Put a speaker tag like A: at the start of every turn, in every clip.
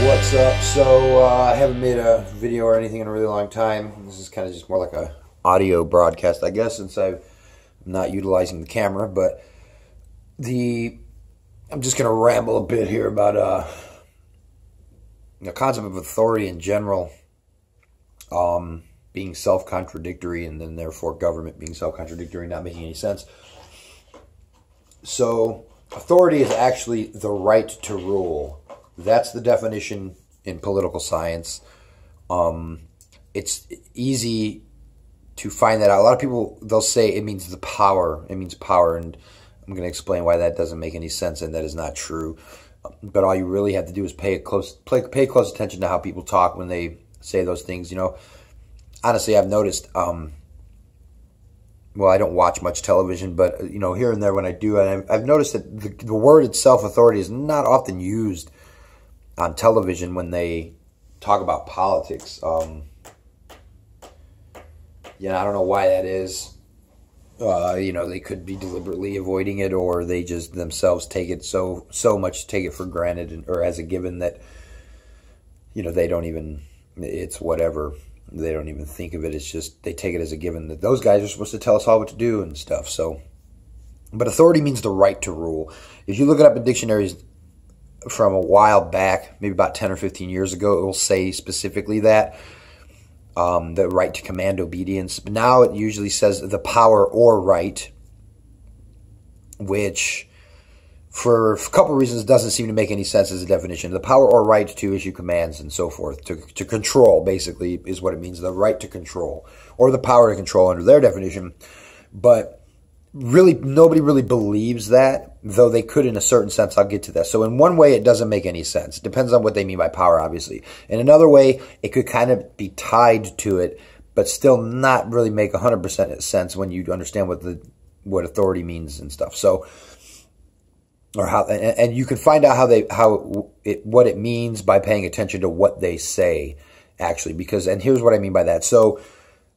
A: What's up? So I haven't made a video or anything in a really long time. This is kind of just more like a audio broadcast, I guess, since I'm not utilizing the camera. But I'm just gonna ramble a bit here about the concept of authority in general, being self-contradictory, and then therefore government being self-contradictory, not making any sense. So authority is actually the right to rule. That's the definition in political science. It's easy to find that out. A lot of people, they'll say it means the power. It means power, and I'm going to explain why that doesn't make any sense and that is not true. But all you really have to do is pay close attention to how people talk when they say those things. You know, honestly, I've noticed. Well, I don't watch much television, but you know, here and there when I do, I've noticed that the word itself, authority, is not often used on television when they talk about politics. Yeah, I don't know why that is. You know, they could be deliberately avoiding it, or they just themselves take it so much, take it for granted or as a given that, you know, they don't even, it's whatever. They don't even think of it. It's just, they take it as a given that those guys are supposed to tell us all what to do and stuff. So, but authority means the right to rule. If you look it up in dictionaries from a while back, maybe about 10 or 15 years ago, it will say specifically that, the right to command obedience. But now it usually says the power or right, which for a couple of reasons doesn't seem to make any sense as a definition. The power or right to issue commands and so forth, to control, basically, is what it means. The right to control, or the power to control under their definition. But really, nobody really believes that, though they could in a certain sense. I'll get to that. So in one way, it doesn't make any sense. It depends on what they mean by power, obviously. In another way, it could kind of be tied to it, but still not really make 100% sense when you understand what authority means and stuff. So, or how, and you can find out what it means by paying attention to what they say, actually. Because, and here's what I mean by that. So,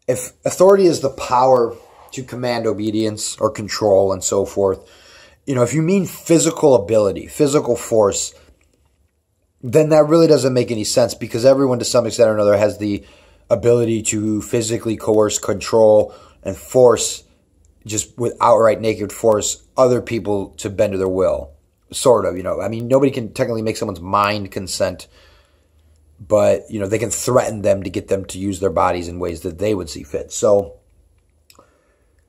A: if authority is the power to command obedience or control and so forth, you know, if you mean physical ability, physical force, then that really doesn't make any sense, because everyone to some extent or another has the ability to physically coerce, control, and force, just with outright naked force, other people to bend to their will. Sort of, you know. I mean, nobody can technically make someone's mind consent, but, you know, they can threaten them to get them to use their bodies in ways that they would see fit. So,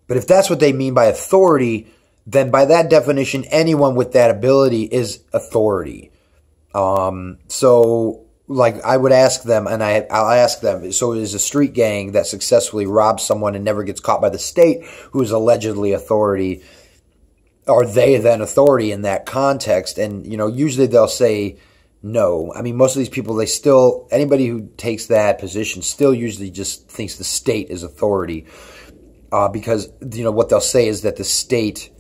A: but if that's what they mean by authority, then by that definition, anyone with that ability is authority. So, like, I would ask them, and I'll ask them, so is a street gang that successfully robs someone and never gets caught by the state, who is allegedly authority, are they then authority in that context? And, you know, usually they'll say no. I mean, most of these people, anybody who takes that position still usually just thinks the state is authority. Because, you know, what they'll say is that the state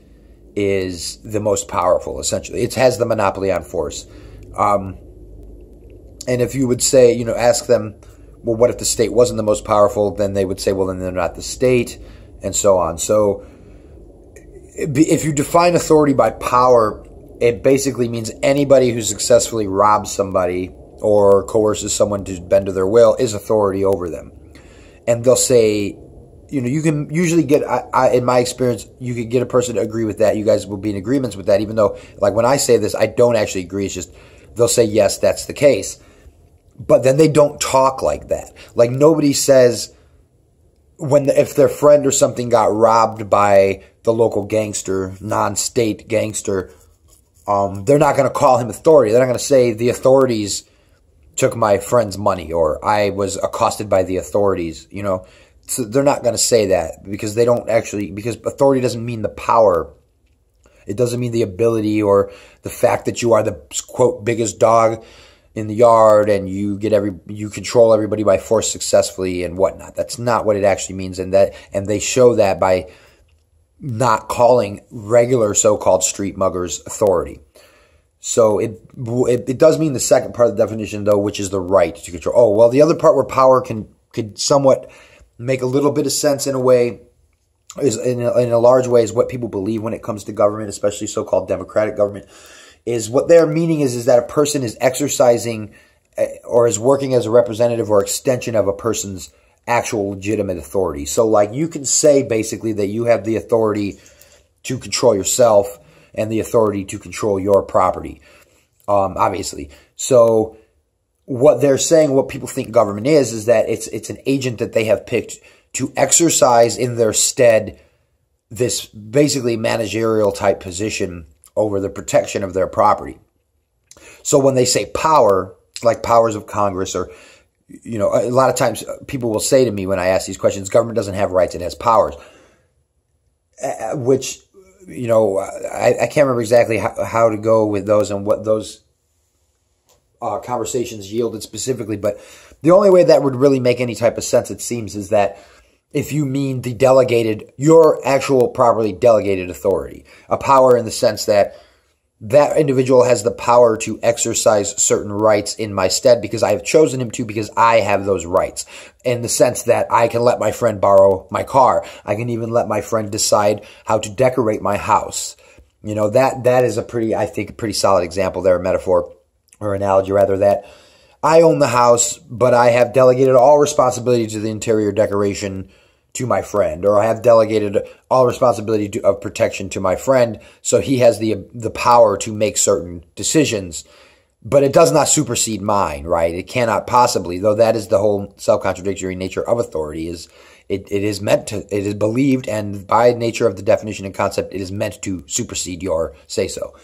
A: is the most powerful, essentially. It has the monopoly on force. And if you would say, you know, ask them, well, what if the state wasn't the most powerful? Then they would say, well, then they're not the state, and so on. So if you define authority by power, it basically means anybody who successfully robs somebody or coerces someone to bend to their will is authority over them. And they'll say, you know, you can usually get, in my experience, you could get a person to agree with that. You guys will be in agreements with that, even though, like, when I say this, I don't actually agree. It's just, they'll say, yes, that's the case. But then they don't talk like that. Like, nobody says, if their friend or something got robbed by the local gangster, non-state gangster, they're not going to call him authority. They're not going to say the authorities took my friend's money, or I was accosted by the authorities, you know. So they're not going to say that, because they don't actually, because authority doesn't mean the power. It doesn't mean the ability or the fact that you are the, quote, biggest dog in the yard and you control everybody by force successfully and whatnot. That's not what it actually means. And they show that by not calling regular so-called street muggers authority. So it does mean the second part of the definition, though, which is the right to control. Oh, well, the other part where power could somewhat make a little bit of sense in a way, is in a large way, is what people believe when it comes to government, especially so-called democratic government, is what their meaning is that a person is exercising or is working as a representative or extension of a person's actual legitimate authority. So like you can say basically that you have the authority to control yourself and the authority to control your property, obviously. So what they're saying, what people think government is that it's an agent that they have picked to exercise in their stead this basically managerial type position over the protection of their property. So when they say power, like powers of Congress, or, you know, a lot of times people will say to me when I ask these questions, government doesn't have rights, it has powers. Which, you know, I can't remember exactly how to go with those and what those conversations yielded specifically. But the only way that would really make any type of sense, it seems, is that if you mean the delegated, your actual properly delegated authority, a power in the sense that that individual has the power to exercise certain rights in my stead because I have chosen him to, because I have those rights, in the sense that I can let my friend borrow my car. I can even let my friend decide how to decorate my house. You know, that is a pretty, I think, a pretty solid example there, a metaphor or analogy rather, that I own the house, but I have delegated all responsibility to the interior decoration to my friend, or I have delegated all responsibility of protection to my friend, so he has the power to make certain decisions, but it does not supersede mine, right? It cannot possibly, though that is the whole self-contradictory nature of authority, is it is meant to, it is believed, and by nature of the definition and concept, it is meant to supersede your say-so.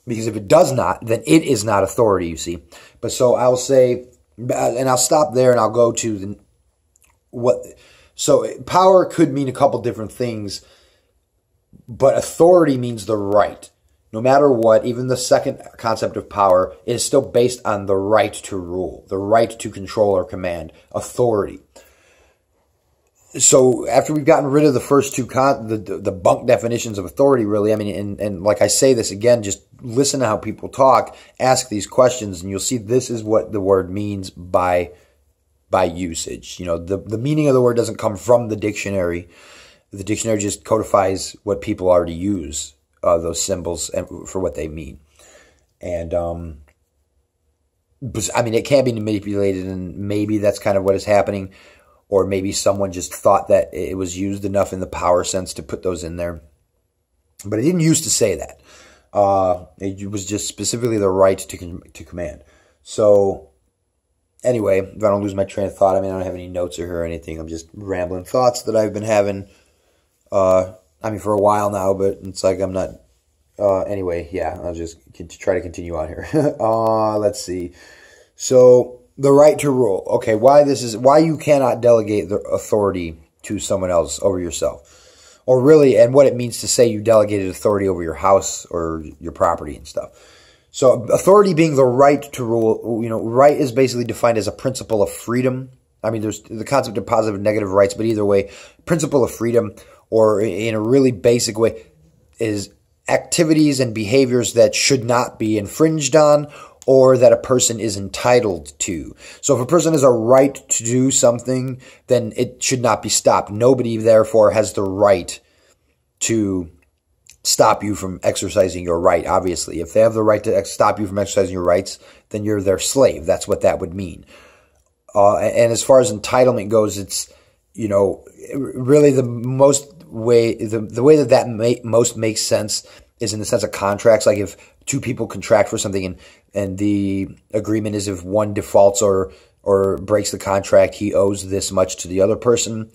A: Because if it does not, then it is not authority, you see. But so I'll say, and I'll stop there and I'll go to so power could mean a couple different things, but authority means the right. No matter what, even the second concept of power is still based on the right to rule, the right to control or command, authority. So after we've gotten rid of the first two, the bunk definitions of authority, really, I mean, and like I say this again, just listen to how people talk, ask these questions, and you'll see this is what the word means by usage. You know, the meaning of the word doesn't come from the dictionary. The dictionary just codifies what people already use, those symbols, for what they mean. And, I mean, it can be manipulated, and maybe that's kind of what is happening. Or maybe someone just thought that it was used enough in the power sense to put those in there. But it didn't used to say that. It was just specifically the right to command. So anyway, if I don't lose my train of thought, I mean, I don't have any notes or anything. I'm just rambling thoughts that I've been having, I mean, for a while now, but it's like I'm not, anyway, yeah, I'll just try to continue on here. Let's see. So the right to rule. Okay, why you cannot delegate the authority to someone else over yourself. Or really, and what it means to say you delegated authority over your house or your property and stuff. So authority being the right to rule, you know, right is basically defined as a principle of freedom. I mean, there's the concept of positive and negative rights, but either way, principle of freedom, or in a really basic way, is activities and behaviors that should not be infringed on, or that a person is entitled to. So if a person has a right to do something, then it should not be stopped. Nobody, therefore, has the right to stop you from exercising your right, obviously. If they have the right to stop you from exercising your rights, then you're their slave. That's what that would mean. And as far as entitlement goes, it's, you know, really the way that most makes sense is in the sense of contracts. Like if two people contract for something and the agreement is if one defaults or breaks the contract, he owes this much to the other person.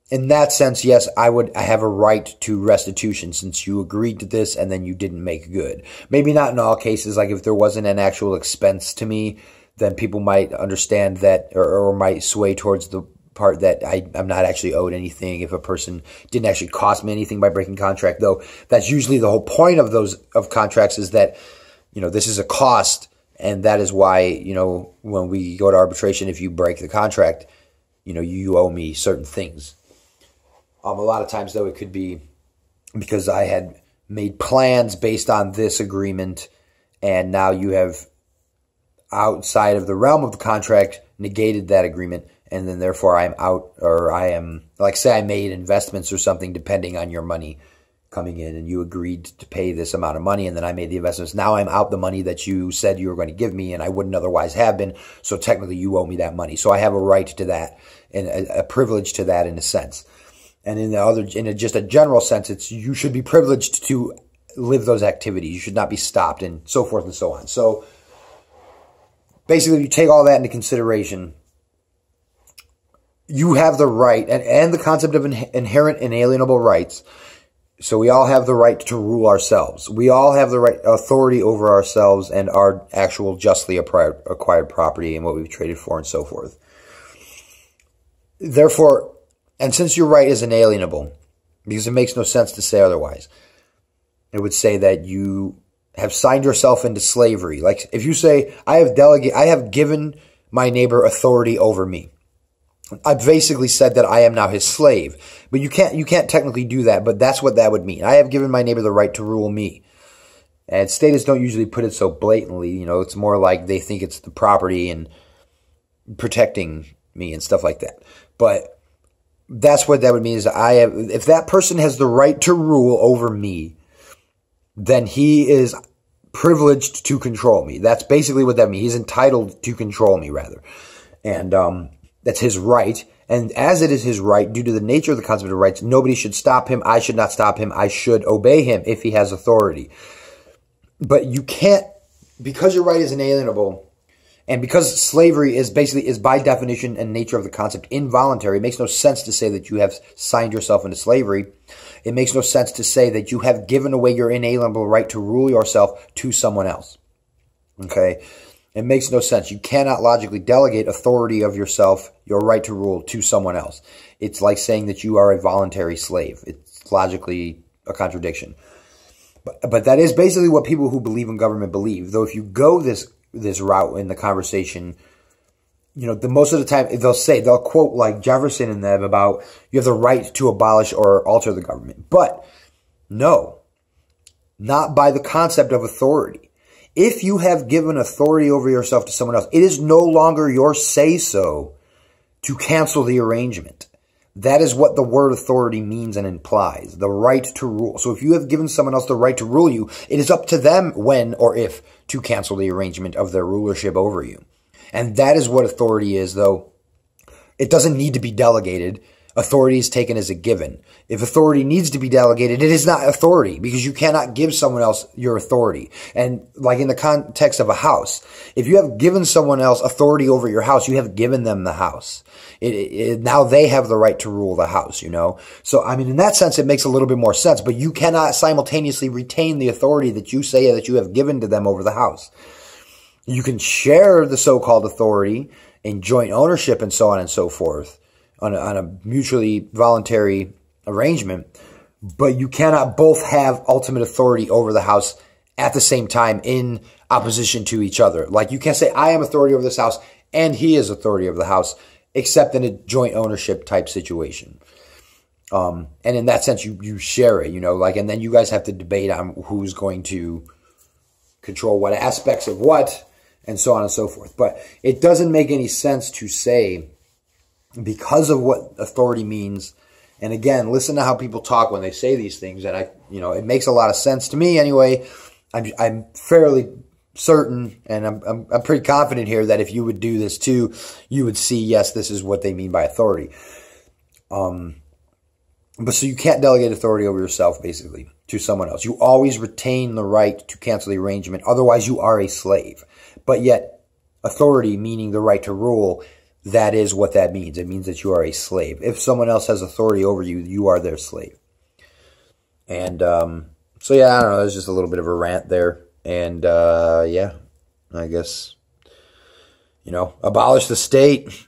A: In that sense, yes, I have a right to restitution since you agreed to this and then you didn't make good. Maybe not in all cases. Like if there wasn't an actual expense to me, then people might understand that or might sway towards the part that I'm not actually owed anything if a person didn't actually cost me anything by breaking contract. Though that's usually the whole point of contracts, is that, you know, this is a cost, and that is why, you know, when we go to arbitration, if you break the contract, you know, you owe me certain things. A lot of times, though, it could be because I had made plans based on this agreement, and now you have, outside of the realm of the contract, negated that agreement, and then therefore I'm out, or I am, like say I made investments or something depending on your money coming in, and you agreed to pay this amount of money, and then I made the investments. Now I'm out the money that you said you were going to give me, and I wouldn't otherwise have been. So technically you owe me that money. So I have a right to that and a privilege to that in a sense. And in just a general sense, you should be privileged to live those activities. You should not be stopped, and so forth and so on. So basically, you take all that into consideration. You have the right, and the concept of inherent inalienable rights. So we all have the right to rule ourselves. We all have the right authority over ourselves and our actual justly acquired property and what we've traded for and so forth. Therefore, and since your right is inalienable, because it makes no sense to say otherwise, it would say that you have signed yourself into slavery. Like if you say, I have given my neighbor authority over me. I've basically said that I am now his slave. But you can't technically do that, but that's what that would mean. I have given my neighbor the right to rule me. And statists don't usually put it so blatantly. You know, it's more like they think it's the property and protecting me and stuff like that. But that's what that would mean is if that person has the right to rule over me, then he is privileged to control me. That's basically what that means. He's entitled to control me, rather. And that's his right. And as it is his right, due to the nature of the concept of rights, nobody should stop him. I should not stop him. I should obey him if he has authority. But you can't, because your right is inalienable, and because slavery is by definition and nature of the concept involuntary, it makes no sense to say that you have signed yourself into slavery. It makes no sense to say that you have given away your inalienable right to rule yourself to someone else. Okay? It makes no sense. You cannot logically delegate authority of yourself, your right to rule, to someone else. It's like saying that you are a voluntary slave. It's logically a contradiction. But that is basically what people who believe in government believe. Though if you go this route in the conversation, you know, most of the time they'll quote like Jefferson and them about you have the right to abolish or alter the government. But no, not by the concept of authority. If you have given authority over yourself to someone else, it is no longer your say-so to cancel the arrangement. That is what the word authority means and implies, the right to rule. So if you have given someone else the right to rule you, it is up to them when or if to cancel the arrangement of their rulership over you. And that is what authority is, though it doesn't need to be delegated. Authority is taken as a given. If authority needs to be delegated, it is not authority because you cannot give someone else your authority. And like in the context of a house, if you have given someone else authority over your house, you have given them the house. Now they have the right to rule the house, you know? So, I mean, in that sense, it makes a little bit more sense, but you cannot simultaneously retain the authority that you say that you have given to them over the house. You can share the so-called authority in joint ownership and so on and so forth, on a mutually voluntary arrangement, but you cannot both have ultimate authority over the house at the same time in opposition to each other. Like you can't say, I am authority over this house and he is authority over the house, except in a joint ownership type situation. And in that sense, you share it, you know, like, and then you guys have to debate on who's going to control what aspects of what and so on and so forth. But it doesn't make any sense to say, because of what authority means, and again, listen to how people talk when they say these things, and it makes a lot of sense to me anyway. I'm fairly certain, and I'm pretty confident here that if you would do this too, you would see, yes, this is what they mean by authority. But so you can't delegate authority over yourself, basically, to someone else. You always retain the right to cancel the arrangement. Otherwise, you are a slave. But yet, authority, meaning the right to rule, that is what that means. It means that you are a slave. If someone else has authority over you, you are their slave. And so, yeah, I don't know. There's just a little bit of a rant there. And, yeah, I guess, abolish the state.